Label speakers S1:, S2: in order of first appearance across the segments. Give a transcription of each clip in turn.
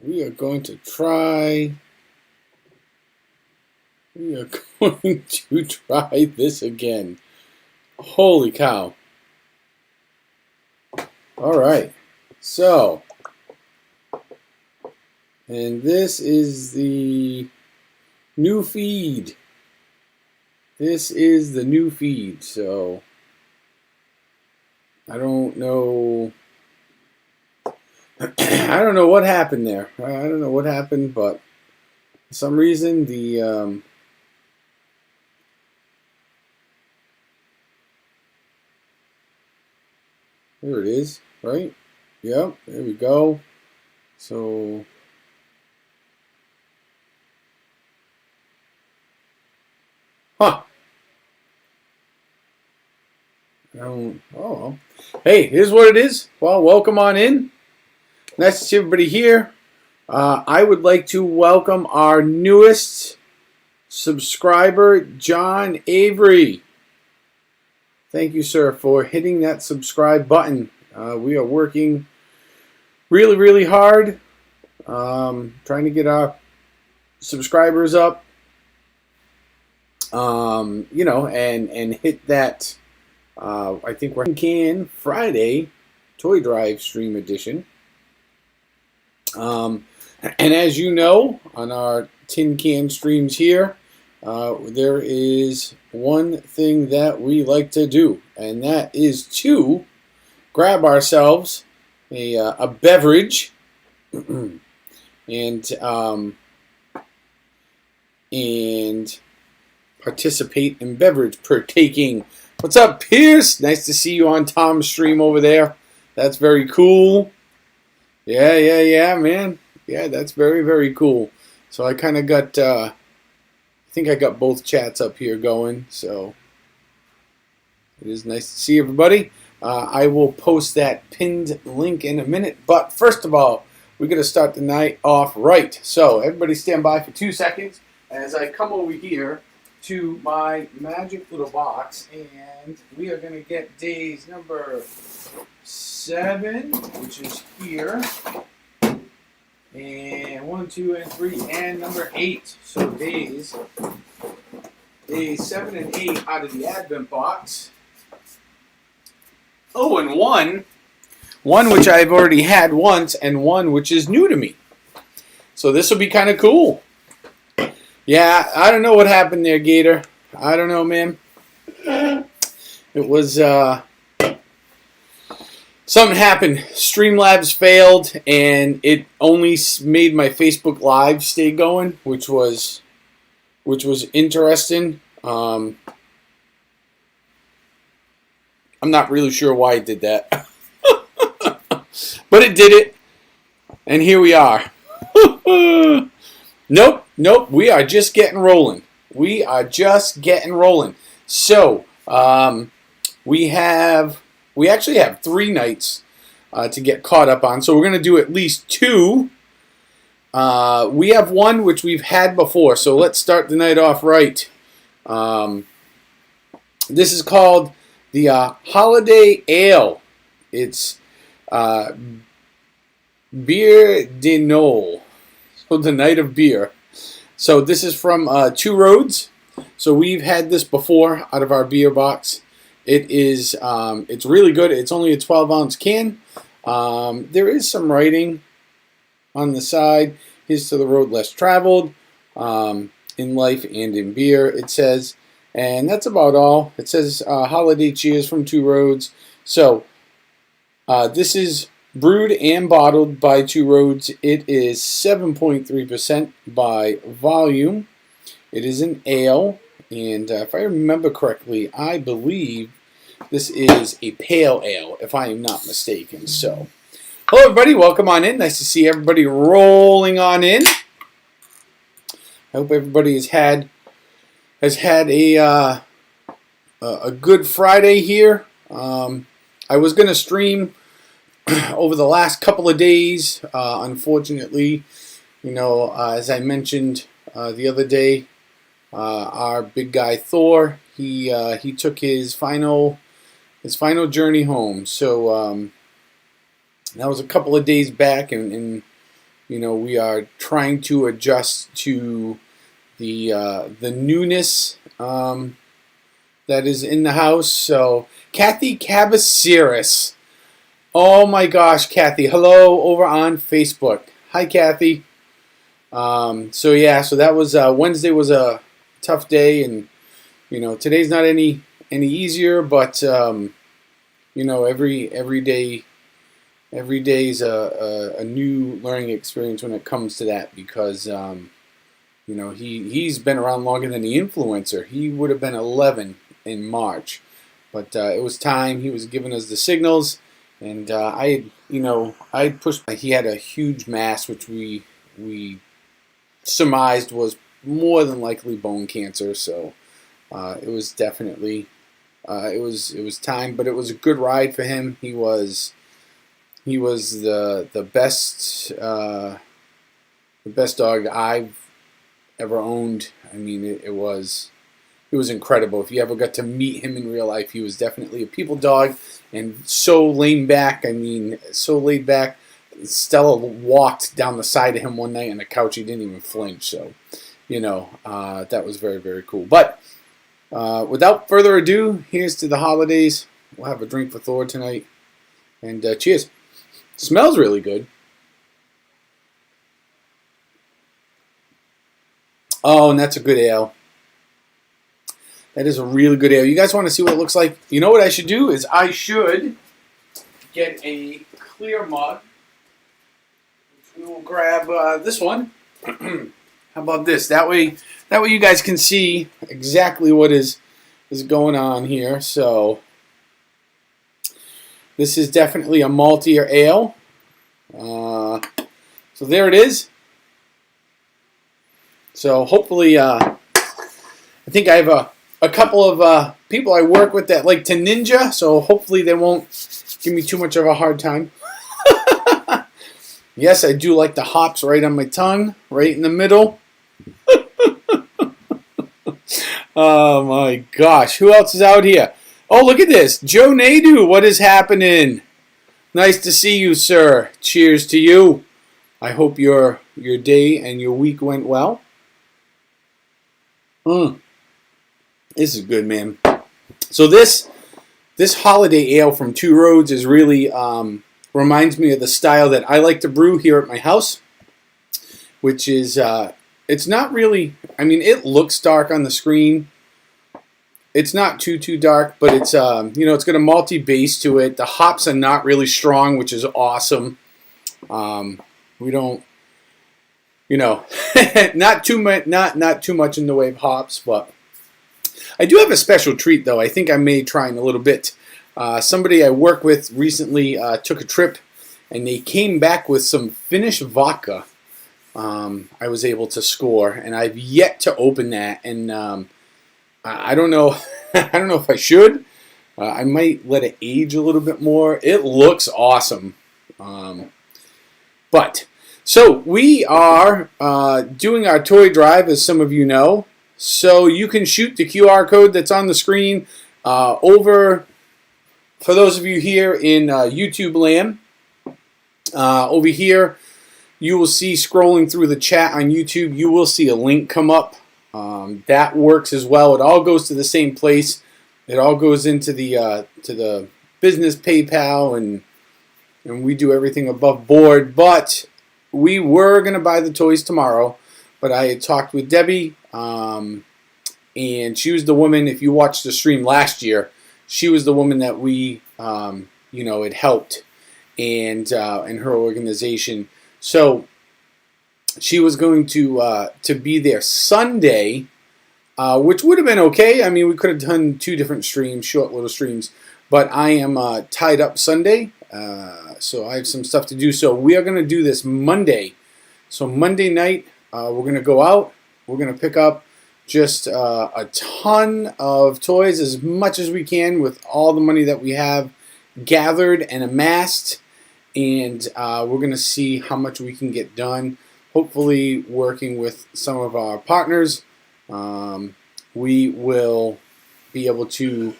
S1: We are going to try. We are going to try this again. Holy cow. All right. So, and this is the new feed. This is the new feed. So, I don't know. I don't know what happened there. I don't know what happened, but for some reason the there it is, right? Yep, there we go. So huh. Oh, hey, here's what it is. Well, welcome on in. Nice to see everybody here. I would like to welcome our newest subscriber, John Avery. Thank you, sir, for hitting that subscribe button. We are working really, really hard, trying to get our subscribers up, and hit that. I think we're Can Friday Toy Drive Stream Edition. And as you know, on our tin can streams here, there is one thing that we like to do, and that is to grab ourselves a beverage and participate in beverage partaking. What's up, Pierce? Nice to see you on Tom's stream over there. That's very cool. Yeah, man. Yeah, that's very, very cool. So I kind of got, I think I got both chats up here going. So it is nice to see everybody. I will post that pinned link in a minute. But first of all, we're going to start the night off right. So everybody stand by for 2 seconds as I come over here to my magic little box, and we are going to get days number 7, which is here, and 1, 2, and 3, and number 8. So days 7 and 8 out of the Advent box. Oh, and one which I've already had once, and one which is new to me. So this will be kind of cool. Yeah, I don't know what happened there, Gator. I don't know, man. It was, something happened. Streamlabs failed, and it only made my Facebook Live stay going, which was interesting. I'm not really sure why it did that. But it did it, and here we are. Nope, we are just getting rolling. So, we actually have 3 nights to get caught up on. So we're going to do at least 2. We have one which we've had before. So let's start the night off right. This is called the Holiday Ale. It's Beer de Noël. So the night of beer. So this is from Two Roads. So we've had this before out of our beer box. It is, it's really good. It's only a 12-ounce can. There is some writing on the side. Here's to the road less traveled, in life and in beer, it says. And that's about all. It says holiday cheers from Two Roads. So this is brewed and bottled by Two Roads. It is 7.3% by volume. It is an ale, and if I remember correctly, I believe this is a pale ale, if I am not mistaken. So, hello everybody, welcome on in. Nice to see everybody rolling on in. I hope everybody has had a good Friday here. I was going to stream over the last couple of days. Unfortunately, as I mentioned the other day, our big guy Thor, he took his final journey home. So that was a couple of days back, and we are trying to adjust to the newness that is in the house. So Kathy Cabasiris. Oh my gosh, Kathy. Hello over on Facebook. Hi, Kathy. So yeah, so that was Wednesday was a tough day, and today's not any easier, but every day's a new learning experience when it comes to that, because he's been around longer than the influencer. He would have been 11 in March, but it was time. He was giving us the signals, and I pushed. He had a huge mass, which we surmised was more than likely bone cancer. So it was definitely it was time, but it was a good ride for him. He was the best dog I've ever owned. I mean, it was incredible. If you ever got to meet him in real life, he was definitely a people dog, and so laid back. I mean, so laid back. Stella walked down the side of him one night on the couch. He didn't even flinch. So, that was very, very cool. But without further ado, here's to the holidays. We'll have a drink for Thor tonight. And cheers. Smells really good. Oh, and that's a good ale. That is a really good ale. You guys want to see what it looks like? You know what I should do is I should get a clear mug. We will grab this one. How about this? That way you guys can see exactly what is going on here. So this is definitely a maltier ale. So there it is. So hopefully, I think I have a couple of people I work with that like to ninja. So hopefully they won't give me too much of a hard time. Yes, I do like the hops right on my tongue, right in the middle. Oh my gosh, who else is out here? Oh, look at this. Joe Nadu, what is happening? Nice to see you, sir. Cheers to you. I hope your day and your week went well. This is good, man. So this holiday ale from Two Roads is really reminds me of the style that I like to brew here at my house, which is it's not really. I mean, it looks dark on the screen. It's not too dark, but it's it's got a malty base to it. The hops are not really strong, which is awesome. We don't, not too much, not too much in the way of hops, but I do have a special treat though. I think I may try in a little bit. Somebody I work with recently took a trip, and they came back with some Finnish vodka. I was able to score, and I've yet to open that, and I don't know. I don't know if I should. I might let it age a little bit more. It looks awesome. But so we are doing our toy drive, as some of you know. So you can shoot the QR code that's on the screen over. For those of you here in YouTube land, over here, you will see scrolling through the chat on YouTube, you will see a link come up. That works as well. It all goes to the same place. It all goes into the business PayPal, and we do everything above board. But we were going to buy the toys tomorrow, but I had talked with Debbie, and she was the woman, if you watched the stream last year, she was the woman that we, had helped, and her organization. So she was going to be there Sunday, which would have been okay. I mean, we could have done 2 different streams, short little streams, but I am tied up Sunday, so I have some stuff to do. So we are going to do this Monday. So Monday night, we're going to go out. We're going to pick up just a ton of toys, as much as we can, with all the money that we have gathered and amassed, and we're going to see how much we can get done. Hopefully, working with some of our partners, we will be able to,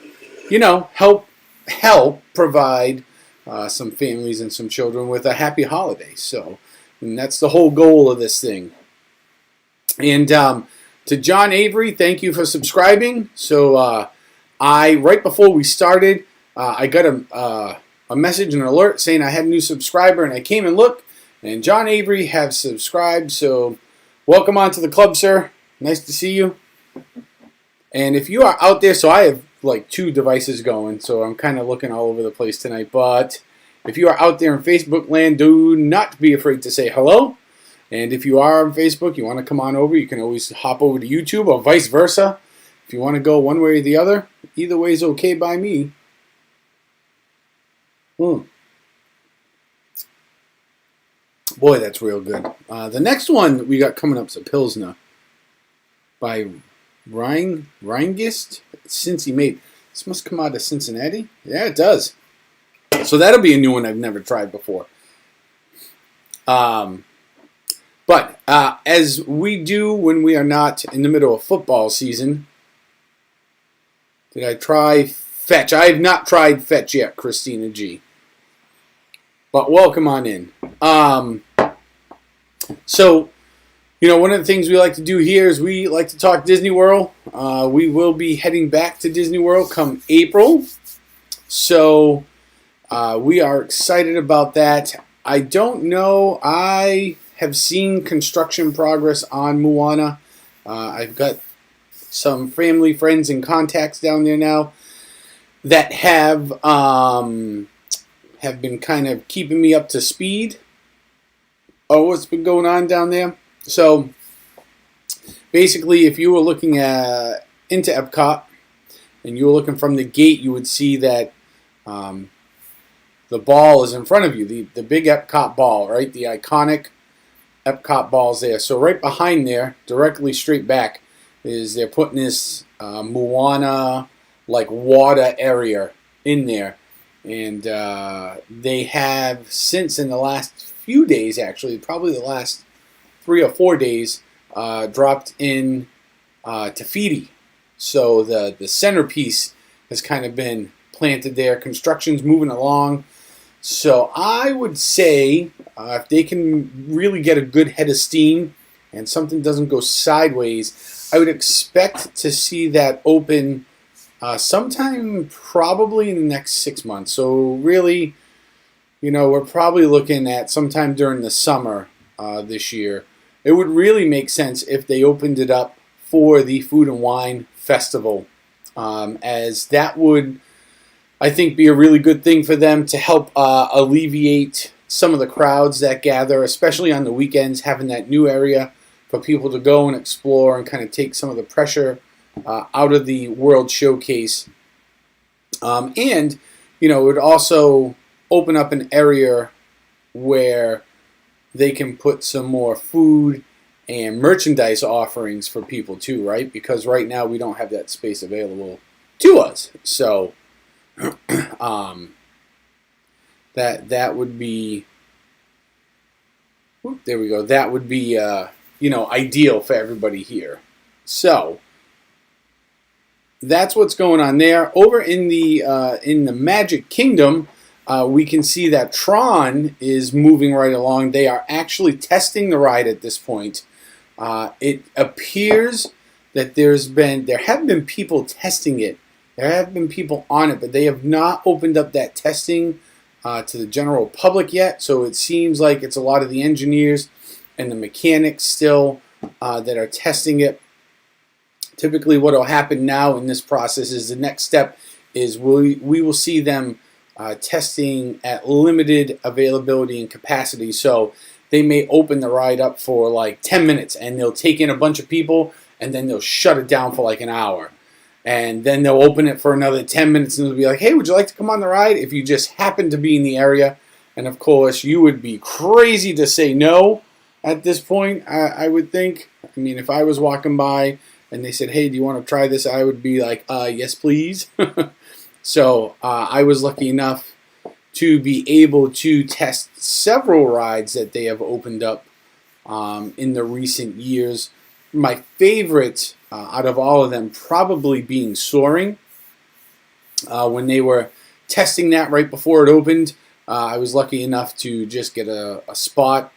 S1: help provide some families and some children with a happy holiday. So And that's the whole goal of this thing. And to John Avery, thank you for subscribing. So right before we started, I got a message, an alert saying I had a new subscriber, and I came and looked, and John Avery has subscribed. So welcome onto the club, sir. Nice to see you. And if you are out there, so I have like 2 devices going, so I'm kind of looking all over the place tonight. But if you are out there in Facebook land, do not be afraid to say hello. And if you are on Facebook, you want to come on over, you can always hop over to YouTube or vice versa. If you want to go one way or the other, either way is okay by me. Boy, that's real good. The next one we got coming up is a Pilsner by Rheingist, Cincy made. This must come out of Cincinnati. Yeah, it does. So that'll be a new one I've never tried before. But as we do when we are not in the middle of football season, did I try Fetch? I have not tried Fetch yet, Christina G. But welcome on in. So, one of the things we like to do here is we like to talk Disney World. We will be heading back to Disney World come April. So we are excited about that. I don't know. I have seen construction progress on Moana. I've got some family, friends, and contacts down there now that have been kind of keeping me up to speed of what's been going on down there. So basically, if you were looking into Epcot and you were looking from the gate, you would see that the ball is in front of you, the big Epcot ball, right? The iconic Epcot ball's there. So right behind there, directly straight back, is they're putting this Moana like water area in there. And they have since in the last few days, actually, probably the last 3 or 4 days, dropped in Tafiti. So the centerpiece has kind of been planted there. Construction's moving along. So I would say if they can really get a good head of steam and something doesn't go sideways, I would expect to see that open sometime probably in the next 6 months. So really, we're probably looking at sometime during the summer this year. It would really make sense if they opened it up for the Food and Wine Festival, as that would, I think, be a really good thing for them to help alleviate some of the crowds that gather, especially on the weekends, having that new area for people to go and explore and kind of take some of the pressure out of the World Showcase. And, it would also open up an area where they can put some more food and merchandise offerings for people too, right? Because right now we don't have that space available to us. So that would be, there we go. That would be ideal for everybody here. So that's what's going on there. Over in the Magic Kingdom, we can see that Tron is moving right along. They are actually testing the ride at this point. It appears that there have been people testing it. There have been people on it, but they have not opened up that testing to the general public yet. So it seems like it's a lot of the engineers and the mechanics still that are testing it. Typically what will happen now in this process is the next step is we will see them testing at limited availability and capacity. So they may open the ride up for like 10 minutes and they'll take in a bunch of people and then they'll shut it down for like an hour. And then they'll open it for another 10 minutes and they'll be like, hey, would you like to come on the ride? If you just happen to be in the area. And of course, you would be crazy to say no at this point, I would think. I mean, if I was walking by and they said, hey, do you want to try this? I would be like, yes, please. So I was lucky enough to be able to test several rides that they have opened up in the recent years. My favorite out of all of them probably being Soaring. When they were testing that right before it opened, I was lucky enough to just get a spot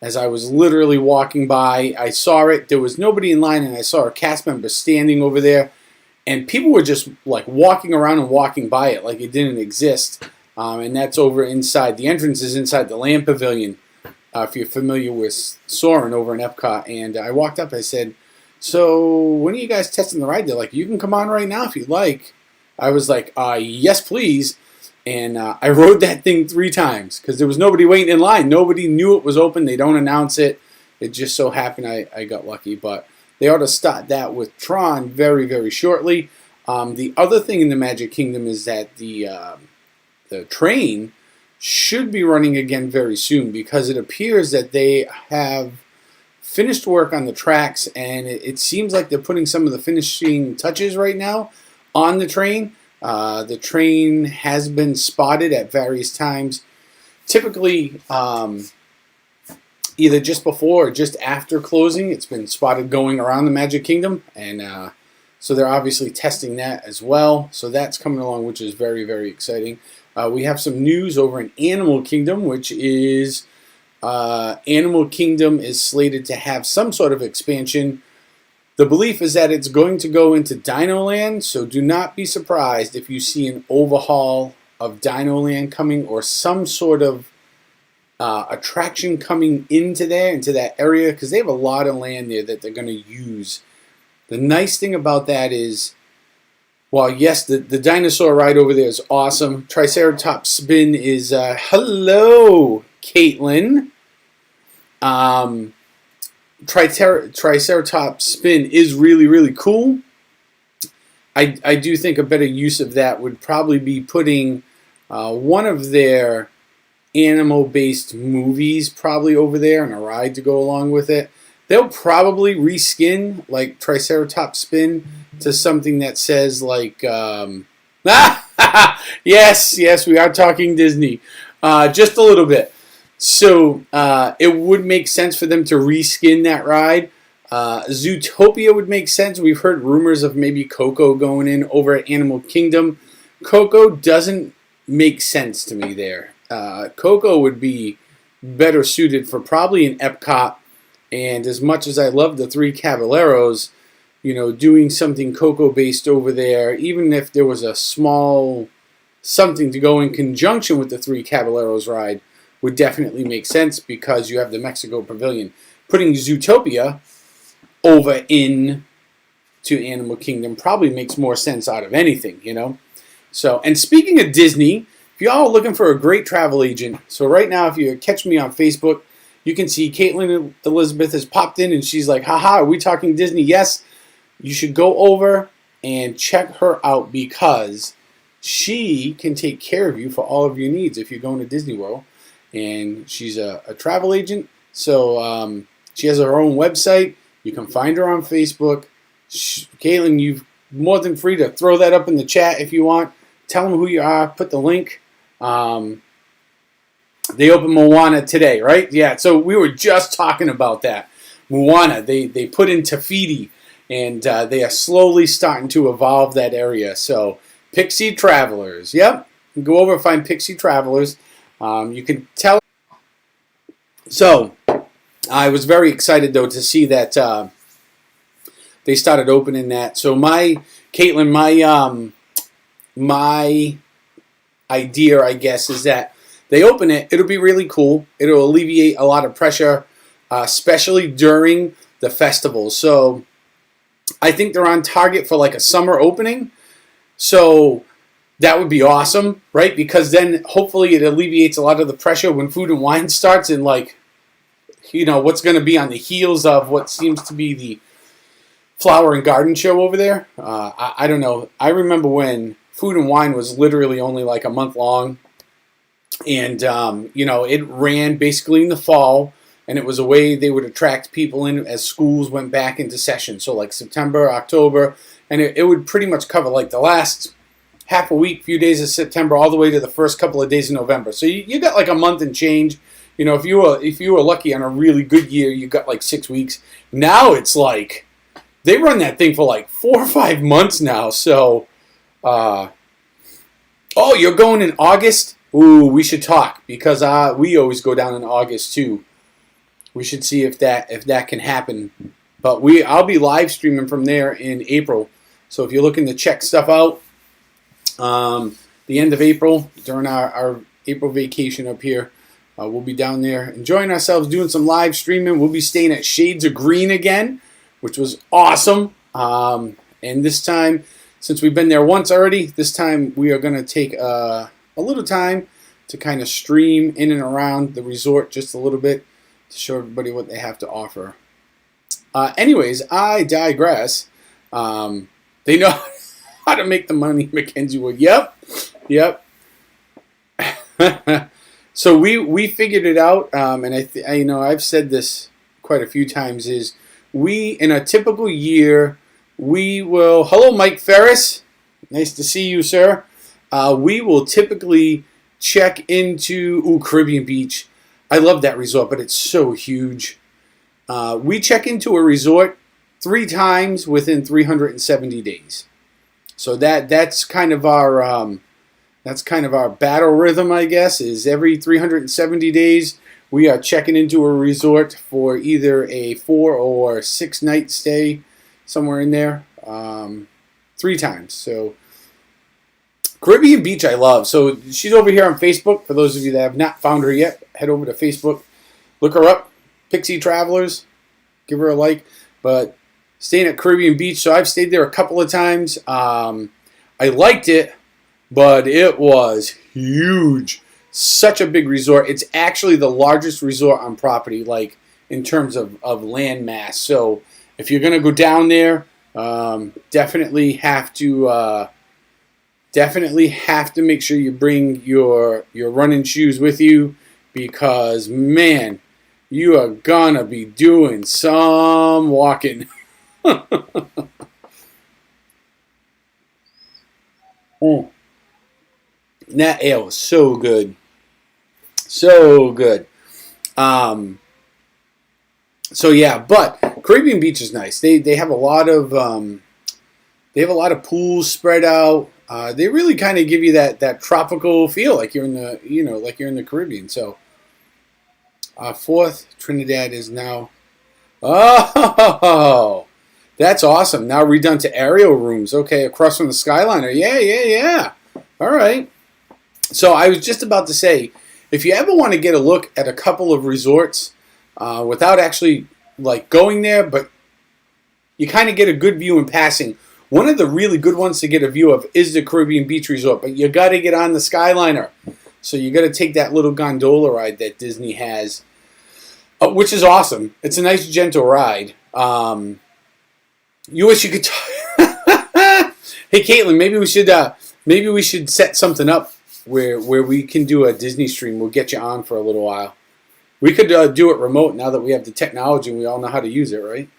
S1: as I was literally walking by. I saw it. There was nobody in line, and I saw a cast member standing over there. And people were just like walking around and walking by it like it didn't exist. And that's over inside. The entrance is inside the Land Pavilion, if you're familiar with Soarin' over in Epcot. And I walked up. I said, "So when are you guys testing the ride?" They're like, "You can come on right now if you'd like." I was like, "Yes, please." And I rode that thing 3 times because there was nobody waiting in line. Nobody knew it was open. They don't announce it. It just so happened I got lucky. But they ought to start that with Tron very, very shortly. The other thing in the Magic Kingdom is that the train should be running again very soon, because it appears that they have finished work on the tracks, and it seems like they're putting some of the finishing touches right now on the train. The train has been spotted at various times, typically either just before or just after closing. It's been spotted going around the Magic Kingdom, and so they're obviously testing that as well. So that's coming along, which is very, very exciting. We have some news over in Animal Kingdom, which is Animal Kingdom is slated to have some sort of expansion. The belief is that it's going to go into Dino Land, so do not be surprised if you see an overhaul of Dino Land coming, or some sort of attraction coming into that area, because they have a lot of land there that they're going to use. The nice thing about that is, well, yes, the dinosaur ride over there is awesome. Triceratops Spin is, hello, Caitlin. Triceratops Spin is really, really cool. I do think a better use of that would probably be putting one of their animal-based movies probably over there and a ride to go along with it. They'll probably reskin like Triceratops Spin to something that says like, yes, we are talking Disney, just a little bit. So it would make sense for them to reskin that ride. Zootopia would make sense. We've heard rumors of maybe Coco going in over at Animal Kingdom. Coco doesn't make sense to me there. Coco would be better suited for probably an Epcot. And as much as I love the Three Caballeros, you know, doing something Coco-based over there, even if there was a small something to go in conjunction with the Three Caballeros ride, would definitely make sense, because you have the Mexico Pavilion. Putting Zootopia over in to Animal Kingdom probably makes more sense out of anything, you know. So, and speaking of Disney, if y'all are looking for a great travel agent, so right now if you catch me on Facebook, you can see Caitlin Elizabeth has popped in and she's like, haha, are we talking Disney? Yes. You should go over and check her out, because she can take care of you for all of your needs if you're going to Disney World. And she's a travel agent. So she has her own website. You can find her on Facebook. Caitlin, you're more than free to throw that up in the chat if you want. Tell them who you are. Put the link. They opened Moana today, right? Yeah, so we were just talking about that. Moana, they put in Tafiti, and they are slowly starting to evolve that area. So Pixie Travelers, yep. Go over and find Pixie Travelers. You can tell. So I was very excited, though, to see that they started opening that. So Caitlin, my idea, I guess, is that they open it, it'll be really cool. It'll alleviate a lot of pressure, especially during the festival. So I think they're on target for like a summer opening. So that would be awesome, right? Because then hopefully it alleviates a lot of the pressure when Food and Wine starts, and like, you know, what's going to be on the heels of what seems to be the Flower and Garden show over there. I don't know. I remember when Food and Wine was literally only like a month long. And, you know, it ran basically in the fall, and it was a way they would attract people in as schools went back into session. So like September, October, and it would pretty much cover like the last half a week, few days of September, all the way to the first couple of days of November. So you got like a month and change. You know, if you were lucky on a really good year, you got like 6 weeks. Now it's like they run that thing for like 4 or 5 months now. So, oh, you're going in August? Ooh, we should talk, because we always go down in August too. we should see if that can happen. But I'll be live streaming from there in April. So if you're looking to check stuff out, the end of April during our April vacation up here, we'll be down there enjoying ourselves, doing some live streaming. We'll be staying at Shades of Green again, which was awesome. And this time, since we've been there once already, this time we are going to take a little time to kind of stream in and around the resort just a little bit to show everybody what they have to offer. Anyways, I digress. They know how to make the money, Mackenzie would. Yep. So we figured it out, and I've said this quite a few times. Is we in a typical year we will. Hello, Mike Ferris. Nice to see you, sir. We will typically check into Caribbean Beach. I love that resort, but it's so huge. We check into a resort 3 times within 370 days. So that's kind of our battle rhythm, I guess. Is every 370 days we are checking into a resort for either a 4 or 6 night stay, somewhere in there, 3 times. So Caribbean Beach, I love. So she's over here on Facebook. For those of you that have not found her yet, head over to Facebook, look her up, Pixie Travelers, give her a like. But staying at Caribbean Beach, so I've stayed there a couple of times. I liked it, but it was huge. Such a big resort. It's actually the largest resort on property, like in terms of land mass. So if you're gonna go down there, definitely have to make sure you bring your running shoes with you, because man, you are gonna be doing some walking. That ale was so good. So good. So yeah, but Caribbean Beach is nice. They have a lot of pools spread out. They really kind of give you that tropical feel, like you're in the Caribbean. So 4th Trinidad is now. Oh, that's awesome. Now redone to aerial rooms. Okay, across from the Skyliner. Yeah. All right. So I was just about to say, if you ever want to get a look at a couple of resorts without actually like going there, but you kind of get a good view in passing. One of the really good ones to get a view of is the Caribbean Beach Resort, but you got to get on the Skyliner. So you got to take that little gondola ride that Disney has, which is awesome. It's a nice, gentle ride. You wish you could. Hey, Caitlin, maybe we should set something up where we can do a Disney stream. We'll get you on for a little while. We could do it remote now that we have the technology and we all know how to use it, right?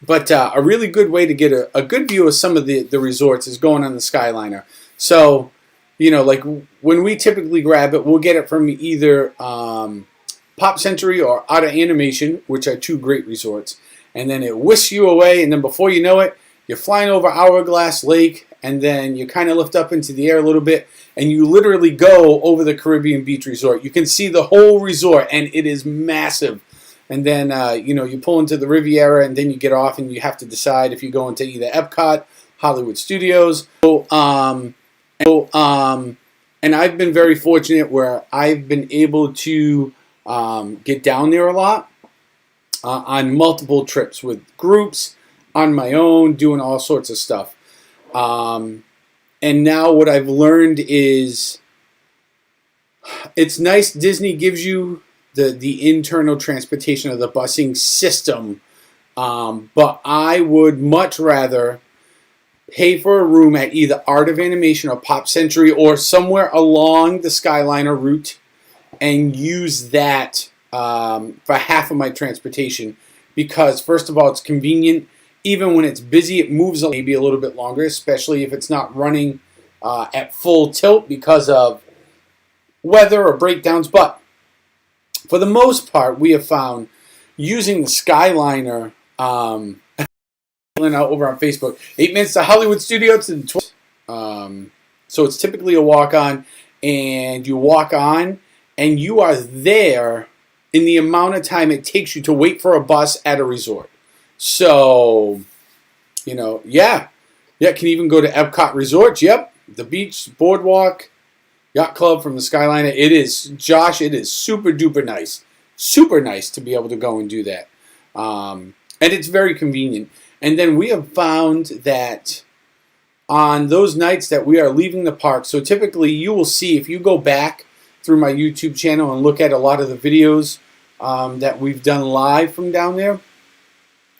S1: But a really good way to get a good view of some of the resorts is going on the Skyliner. So, like when we typically grab it, we'll get it from either Pop Century or Out of Animation, which are 2 great resorts. And then it whisks you away, and then before you know it, you're flying over Hourglass Lake, and then you kind of lift up into the air a little bit, and you literally go over the Caribbean Beach Resort. You can see the whole resort, and it is massive. And then, you pull into the Riviera, and then you get off, and you have to decide if you go into either Epcot, Hollywood Studios. And I've been very fortunate where I've been able to get down there a lot on multiple trips with groups, on my own, doing all sorts of stuff. And now what I've learned is it's nice Disney gives you the internal transportation of the busing system, but I would much rather pay for a room at either Art of Animation or Pop Century or somewhere along the Skyliner route and use that for half of my transportation, because first of all, it's convenient. Even when it's busy, it moves maybe a little bit longer, especially if it's not running at full tilt because of weather or breakdowns. But for the most part, we have found using the Skyliner over on Facebook, 8 minutes to Hollywood Studios, and so it's typically a walk-on, and you walk on, and you are there in the amount of time it takes you to wait for a bus at a resort. So, yeah, can even go to Epcot Resorts. Yep, the beach, boardwalk, yacht club from the Skyliner. It is, Josh, it is super duper nice. Super nice to be able to go and do that. And it's very convenient. And then we have found that on those nights that we are leaving the park, so typically you will see, if you go back through my YouTube channel and look at a lot of the videos that we've done live from down there,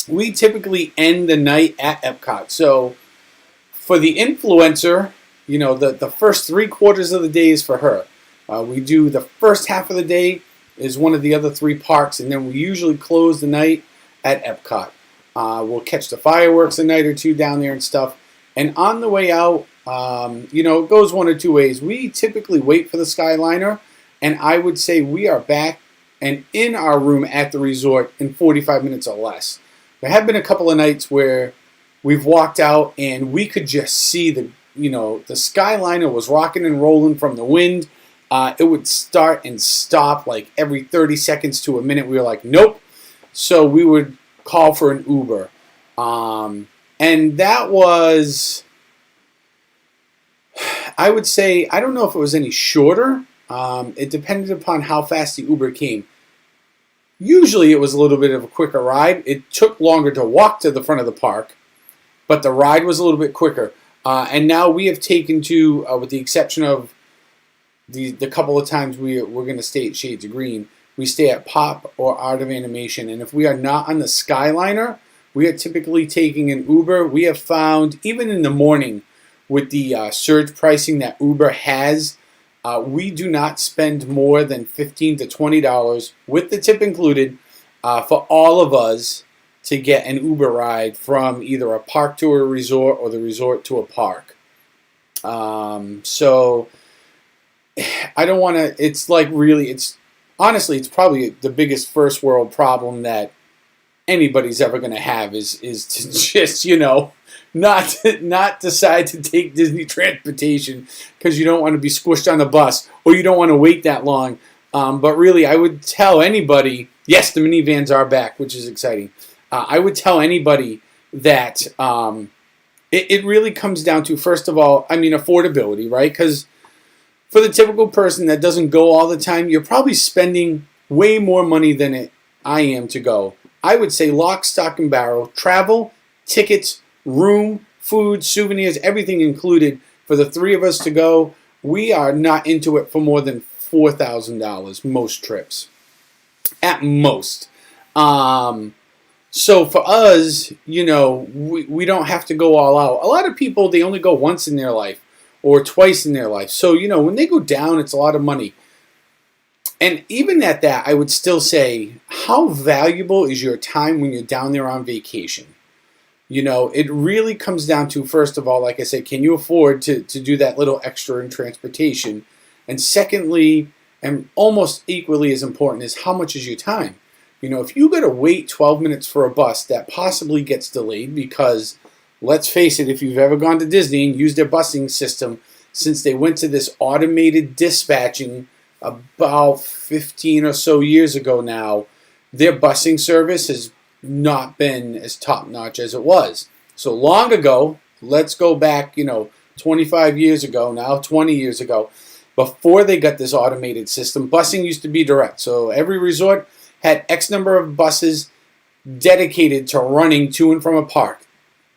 S1: we typically end the night at Epcot. So for the influencer, the first 3/4 of the day is for her. We do the first half of the day is one of the other 3 parks, and then we usually close the night at Epcot. We'll catch the fireworks a night or two down there and stuff. And on the way out, it goes one or two ways. We typically wait for the Skyliner, and I would say we are back and in our room at the resort in 45 minutes or less. There have been a couple of nights where we've walked out and we could just see the Skyliner was rocking and rolling from the wind. It would start and stop like every 30 seconds to a minute. We were like, nope. So we would call for an Uber. And that was, I would say, I don't know if it was any shorter. It depended upon how fast the Uber came. Usually it was a little bit of a quicker ride. It took longer to walk to the front of the park, but the ride was a little bit quicker. And now we have taken to, with the exception of the couple of times we're going to stay at Shades of Green, we stay at Pop or Art of Animation. And if we are not on the Skyliner, we are typically taking an Uber. We have found, even in the morning, with the surge pricing that Uber has, we do not spend more than $15 to $20 with the tip included for all of us to get an Uber ride from either a park to a resort or the resort to a park. So I don't want to, it's like really, honestly, it's probably the biggest first world problem that anybody's ever going to have is to just, not decide to take Disney transportation because you don't want to be squished on the bus or you don't want to wait that long. But really, I would tell anybody, yes, the minivans are back, which is exciting. I would tell anybody that it really comes down to, first of all, affordability, right? Because for the typical person that doesn't go all the time, you're probably spending way more money than I am to go. I would say lock, stock, and barrel, travel, tickets, room, food, souvenirs, everything included. For the 3 of us to go, we are not into it for more than $4,000 most trips, at most. So for us, we don't have to go all out. A lot of people, they only go once in their life or twice in their life. So, when they go down, it's a lot of money. And even at that, I would still say, how valuable is your time when you're down there on vacation? It really comes down to, first of all, like I said, can you afford to do that little extra in transportation? And secondly, and almost equally as important, is how much is your time? If you got to wait 12 minutes for a bus that possibly gets delayed because, let's face it, if you've ever gone to Disney and used their busing system, since they went to this automated dispatching about 15 or so years ago now, their busing service has not been as top-notch as it was. So long ago, let's go back, 25 years ago now, 20 years ago, before they got this automated system, busing used to be direct. So every resort had X number of buses dedicated to running to and from a park.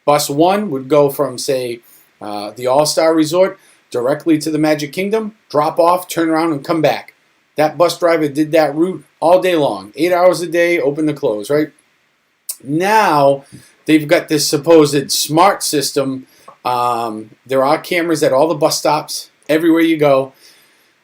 S1: Bus 1 would go from, say, the All-Star Resort directly to the Magic Kingdom, drop off, turn around, and come back. That bus driver did that route all day long, 8 hours a day, open to close, right? Now, they've got this supposed smart system. There are cameras at all the bus stops, everywhere you go.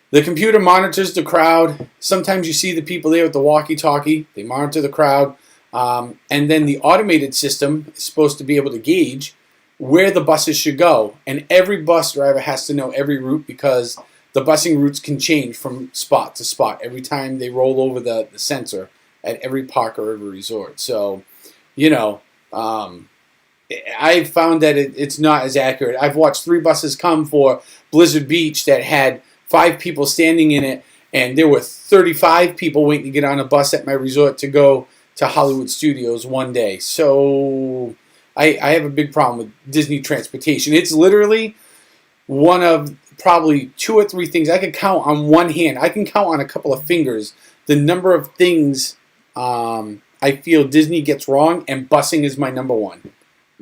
S1: The computer monitors the crowd. Sometimes you see the people there with the walkie-talkie. They monitor the crowd. And then the automated system is supposed to be able to gauge where the buses should go. And every bus driver has to know every route because the busing routes can change from spot to spot every time they roll over the sensor at every park or every resort. So, I've found that it's not as accurate. I've watched 3 buses come for Blizzard Beach that had 5 people standing in it, And there were 35 people waiting to get on a bus at my resort to go to Hollywood Studios one day. So I have a big problem with Disney transportation. It's literally one of probably 2 or 3 things I could count on one hand. I can count on a couple of fingers the number of things I feel Disney gets wrong, and busing is my number one.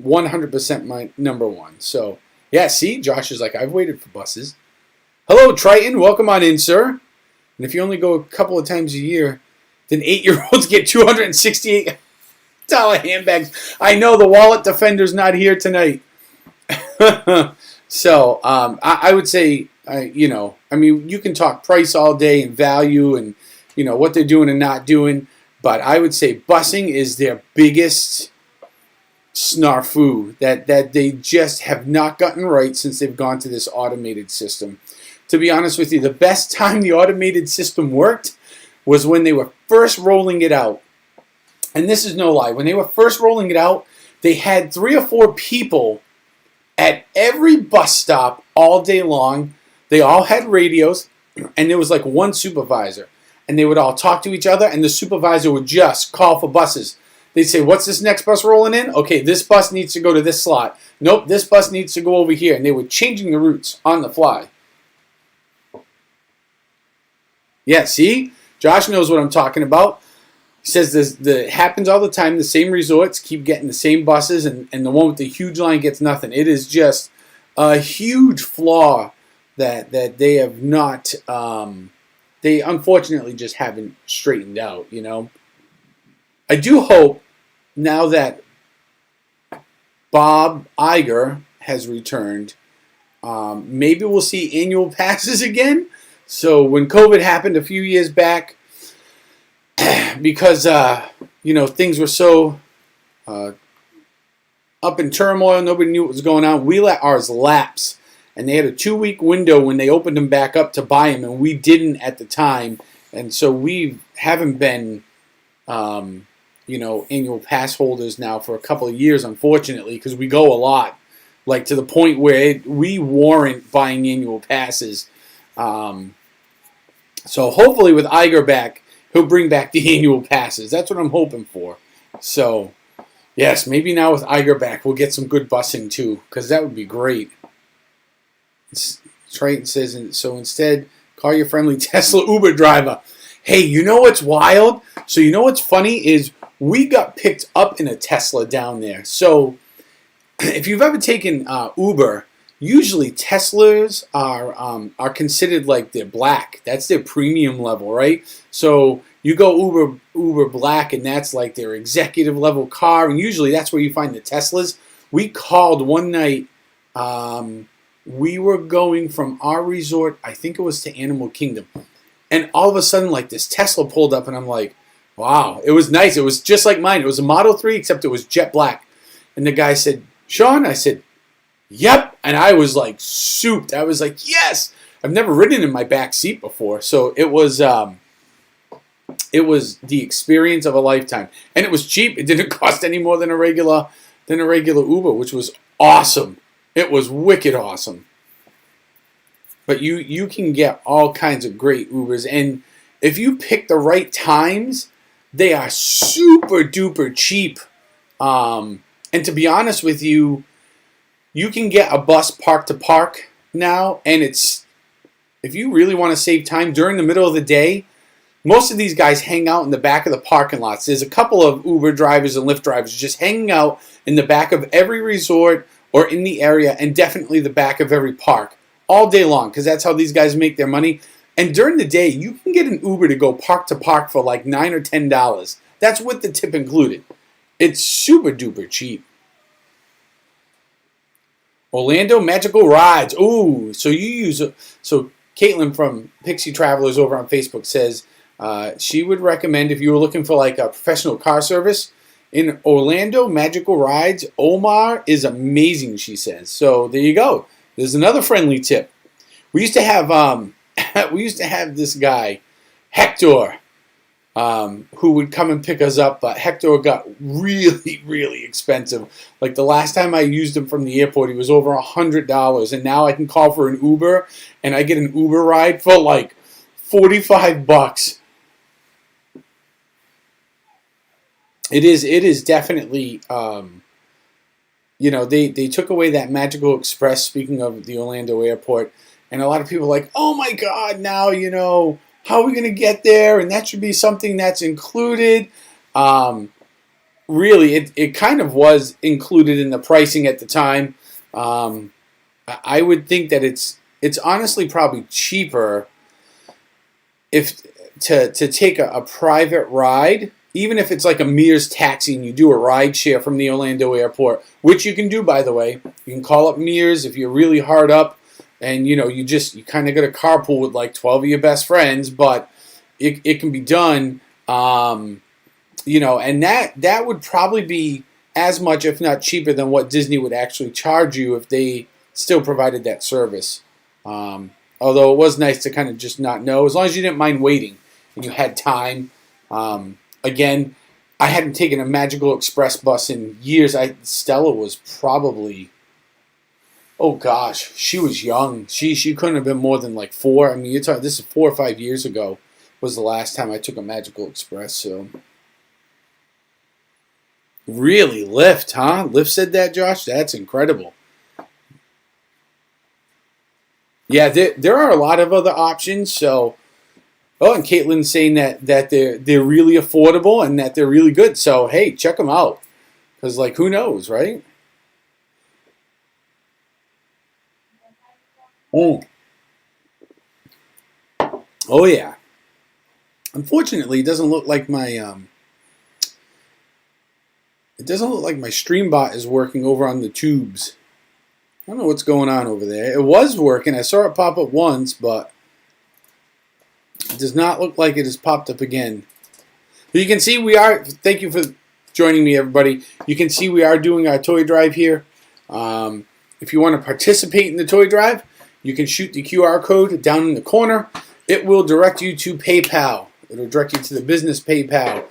S1: 100% my number one. So, yeah, see, Josh is like, I've waited for buses. Hello, Triton. Welcome on in, sir. And if you only go a couple of times a year, then 8-year-olds get $268 handbags. I know the wallet defender's not here tonight. So I would say, you can talk price all day and value and, what they're doing and not doing. But I would say busing is their biggest snafu that they just have not gotten right since they've gone to this automated system. To be honest with you, the best time the automated system worked was when they were first rolling it out. And this is no lie. When they were first rolling it out, they had 3 or 4 people at every bus stop all day long. They all had radios, and there was like one supervisor. And they would all talk to each other, and the supervisor would just call for buses. They'd say, what's this next bus rolling in? Okay, this bus needs to go to this slot. Nope, this bus needs to go over here. And they were changing the routes on the fly. Yeah, see? Josh knows what I'm talking about. He says it happens all the time. The same resorts keep getting the same buses, and the one with the huge line gets nothing. It is just a huge flaw that they have not, they unfortunately just haven't straightened out, I do hope now that Bob Iger has returned, maybe we'll see annual passes again. So when COVID happened a few years back, because things were so up in turmoil, nobody knew what was going on, we let ours lapse. And they had a 2-week window when they opened them back up to buy them, and we didn't at the time. And so we haven't been, annual pass holders now for a couple of years, unfortunately, because we go a lot, like to the point where we warrant buying annual passes. So hopefully with Iger back, he'll bring back the annual passes. That's what I'm hoping for. So, yes, maybe now with Iger back, we'll get some good busing too, because that would be great. Triton says, so instead, call your friendly Tesla Uber driver. Hey, you know what's wild? So you know what's funny is we got picked up in a Tesla down there. So if you've ever taken Uber, usually Teslas are considered like they're black. That's their premium level, right? So you go Uber Black, and that's like their executive level car, and usually that's where you find the Teslas. We called one night. We were going from our resort, I think it was to Animal Kingdom, and all of a sudden, like, this Tesla pulled up, and I'm like, wow, it was nice. It was just like mine. It was a Model 3, except it was jet black. And the guy said, Sean? I said, yep. And I was like souped. I was like, yes. I've never ridden in my back seat before, so it was the experience of a lifetime, and it was cheap. It didn't cost any more than a regular Uber, which was awesome. It was wicked awesome. But you can get all kinds of great Ubers, and if you pick the right times, they are super duper cheap. And to be honest with you, you can get a bus park to park now, and it's, if you really want to save time during the middle of the day, most of these guys hang out in the back of the parking lots. There's a couple of Uber drivers and Lyft drivers just hanging out in the back of every resort or in the area, and definitely the back of every park all day long, because that's how these guys make their money. And during the day, you can get an Uber to go park to park for like $9 or $10. That's with the tip included. It's super duper cheap. Orlando Magical Rides. Ooh, so you use it. So Caitlin from Pixie Travelers over on Facebook says she would recommend, if you were looking for like a professional car service, in Orlando Magical Rides, Omar is amazing, she says. So there you go. There's another friendly tip. We used to have this guy, Hector, who would come and pick us up, but Hector got really, really expensive. Like the last time I used him from the airport, he was over $100, and now I can call for an Uber, and I get an Uber ride for like $45. It is definitely, you know, they took away that Magical Express, speaking of the Orlando airport, and a lot of people are like, oh my God, now, you know, how are we going to get there? And that should be something that's included. Really, it kind of was included in the pricing at the time. I would think that it's honestly probably cheaper if to take a private ride, even if it's like a Mears taxi and you do a ride share from the Orlando airport, which you can do, by the way. You can call up Mears if you're really hard up, and you know you kind of got a carpool with like 12 of your best friends, but it can be done. You know, and that would probably be as much, if not cheaper, than what Disney would actually charge you if they still provided that service. Although it was nice to kind of just not know, as long as you didn't mind waiting and you had time. Again, I hadn't taken a Magical Express bus in years. Stella was probably, oh gosh, she was young. She couldn't have been more than like 4. I mean, you're talking, this is 4 or 5 years ago was the last time I took a Magical Express. So really, Lyft, huh? Lyft said that, Josh? That's incredible. Yeah, there are a lot of other options. So, oh, and Caitlin's saying that they're really affordable and that they're really good. So, hey, check them out. Because, like, who knows, right? Oh. Oh, yeah. Unfortunately, it doesn't look like my Streambot is working over on the tubes. I don't know what's going on over there. It was working. I saw it pop up once, but it does not look like it has popped up again. But you can see we are, thank you for joining me, everybody. You can see we are doing our toy drive here. If you want to participate in the toy drive, you can shoot the QR code down in the corner. It will direct you to PayPal. It will direct you to the business PayPal.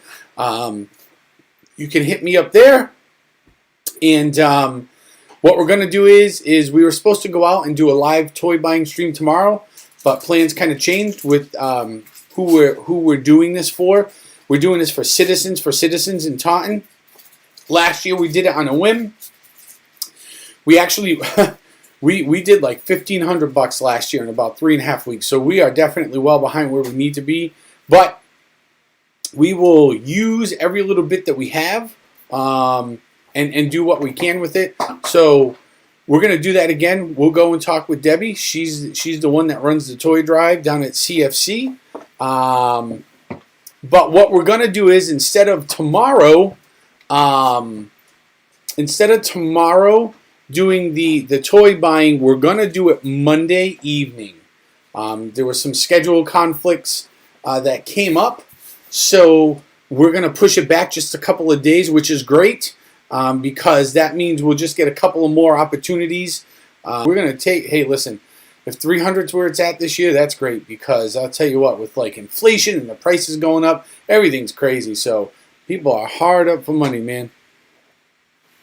S1: You can hit me up there. And what we're going to do is we were supposed to go out and do a live toy buying stream tomorrow, but plans kind of changed with who we're doing this for. We're doing this for Citizens in Taunton. Last year we did it on a whim. We actually we did like $1,500 last year in about 3.5 weeks. So we are definitely well behind where we need to be, but we will use every little bit that we have. And do what we can with it. So we're going to do that again. We'll go and talk with Debbie. She's the one that runs the toy drive down at CFC. But what we're going to do is instead of tomorrow doing the toy buying, we're going to do it Monday evening. There were some schedule conflicts that came up. So we're going to push it back just a couple of days, which is great. Because that means we'll just get a couple of more opportunities. We're going to take, hey, listen, if 300's where it's at this year, that's great, because I'll tell you what, with like inflation and the prices going up, everything's crazy. So people are hard up for money, man.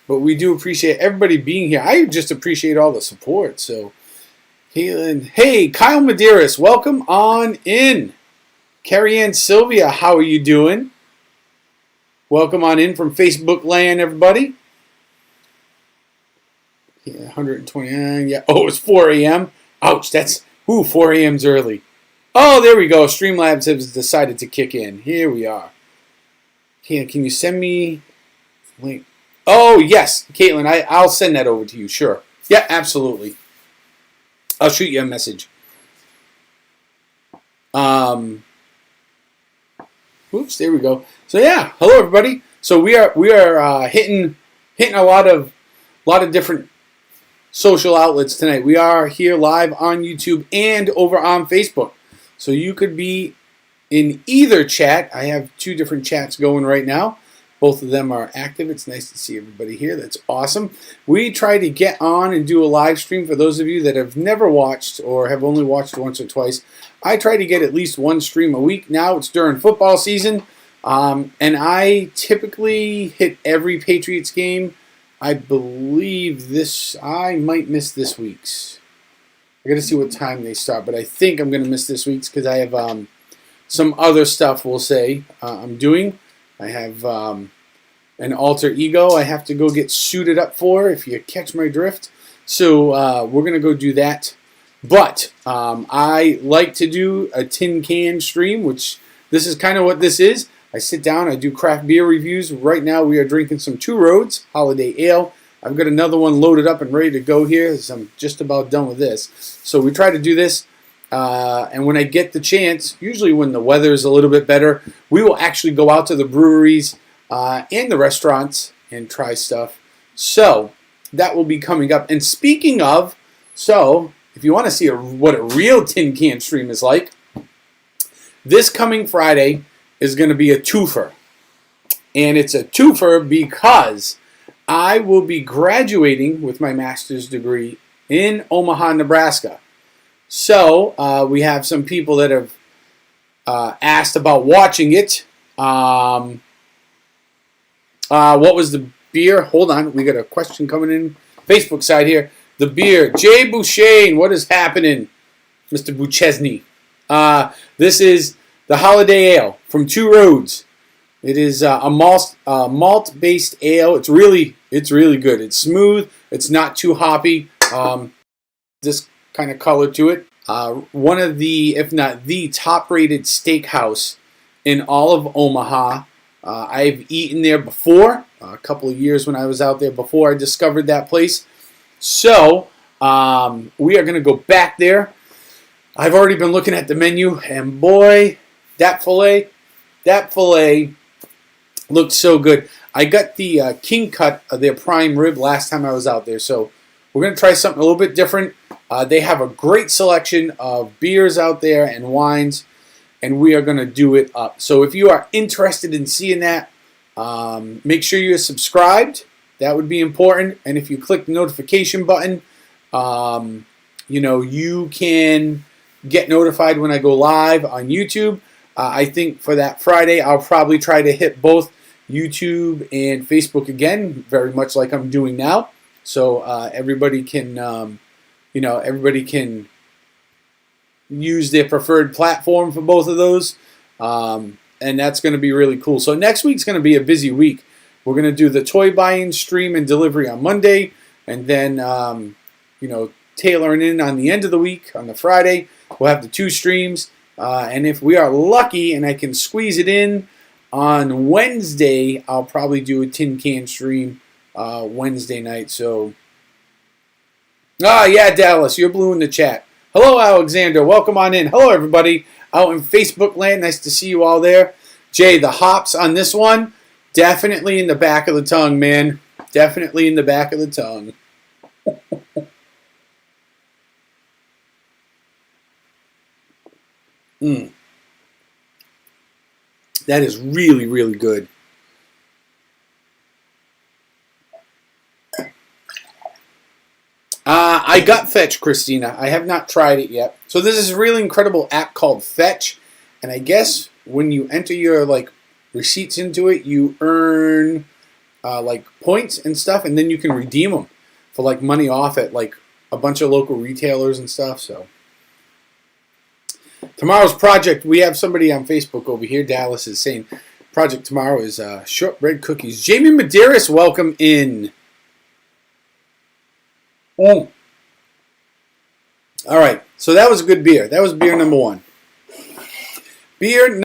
S1: But we do appreciate everybody being here. I just appreciate all the support. So, hey, Kyle Medeiros, welcome on in. Carrie Ann Sylvia, how are you doing? Welcome on in from Facebook land, everybody. Yeah, 129. Yeah. Oh, it's 4 a.m. Ouch, that's 4 a.m.'s early. Oh, there we go. Streamlabs has decided to kick in. Here we are. Can you send me link? Oh, yes, Caitlin, I'll send that over to you. Sure. Yeah, absolutely. I'll shoot you a message. Oops, there we go. So yeah, hello everybody. So we are hitting a lot of different social outlets tonight. We are here live on YouTube and over on Facebook. So you could be in either chat. I have 2 different chats going right now. Both of them are active. It's nice to see everybody here. That's awesome. We try to get on and do a live stream for those of you that have never watched or have only watched once or twice. I try to get at least 1 stream a week. Now it's during football season, and I typically hit every Patriots game. I believe I might miss this week's. I got to see what time they start, but I think I'm going to miss this week's because I have some other stuff, we'll say, I'm doing. I have an alter ego I have to go get suited up for, if you catch my drift. So we're going to go do that. But I like to do a tin can stream, which this is kind of what this is. I sit down, I do craft beer reviews. Right now we are drinking some Two Roads Holiday Ale. I've got another one loaded up and ready to go here, as I'm just about done with this. So we try to do this, and when I get the chance, usually when the weather is a little bit better, we will actually go out to the breweries and the restaurants and try stuff. So that will be coming up. And speaking of, so if you want to see what a real tin can stream is like, this coming Friday is going to be a twofer. And it's a twofer because I will be graduating with my master's degree in Omaha, Nebraska. So we have some people that have asked about watching it. What was the beer? Hold on, we got a question coming in. Facebook side here. The beer. Jay Bouchane, what is happening, Mr. Bouchesney? This is the Holiday Ale from Two Roads. It is a malt-based ale. It's really good. It's smooth. It's not too hoppy. This kind of color to it. One of the, if not the top-rated steakhouse in all of Omaha. I've eaten there before, a couple of years when I was out there before I discovered that place. So we are going to go back there. I've already been looking at the menu, and boy, that filet looked so good. I got the king cut of their prime rib last time I was out there, so we're going to try something a little bit different. They have a great selection of beers out there and wines, and we are going to do it up. So if you are interested in seeing that, make sure you're subscribed. That would be important. And if you click the notification button, you can get notified when I go live on YouTube. I think for that Friday, I'll probably try to hit both YouTube and Facebook again, very much like I'm doing now. So everybody can, everybody can use their preferred platform for both of those. And that's going to be really cool. So next week's going to be a busy week. We're going to do the toy buy-in stream and delivery on Monday. And then, tailoring in on the end of the week, on the Friday, we'll have the two streams. And if we are lucky and I can squeeze it in on Wednesday, I'll probably do a tin can stream Wednesday night. So, yeah, Dallas, you're blue in the chat. Hello, Alexander. Welcome on in. Hello, everybody out in Facebook land. Nice to see you all there. Jay, the hops on this one, definitely in the back of the tongue, man. Definitely in the back of the tongue. That is really, really good. I got Fetch, Christina. I have not tried it yet. So this is a really incredible app called Fetch. And I guess when you enter your receipts into it, you earn points and stuff. And then you can redeem them for money off at a bunch of local retailers and stuff. So tomorrow's project, we have somebody on Facebook over here. Dallas is saying project tomorrow is shortbread cookies. Jamie Medeiros, welcome in. All right, so that was a good beer. That was beer number one. Beer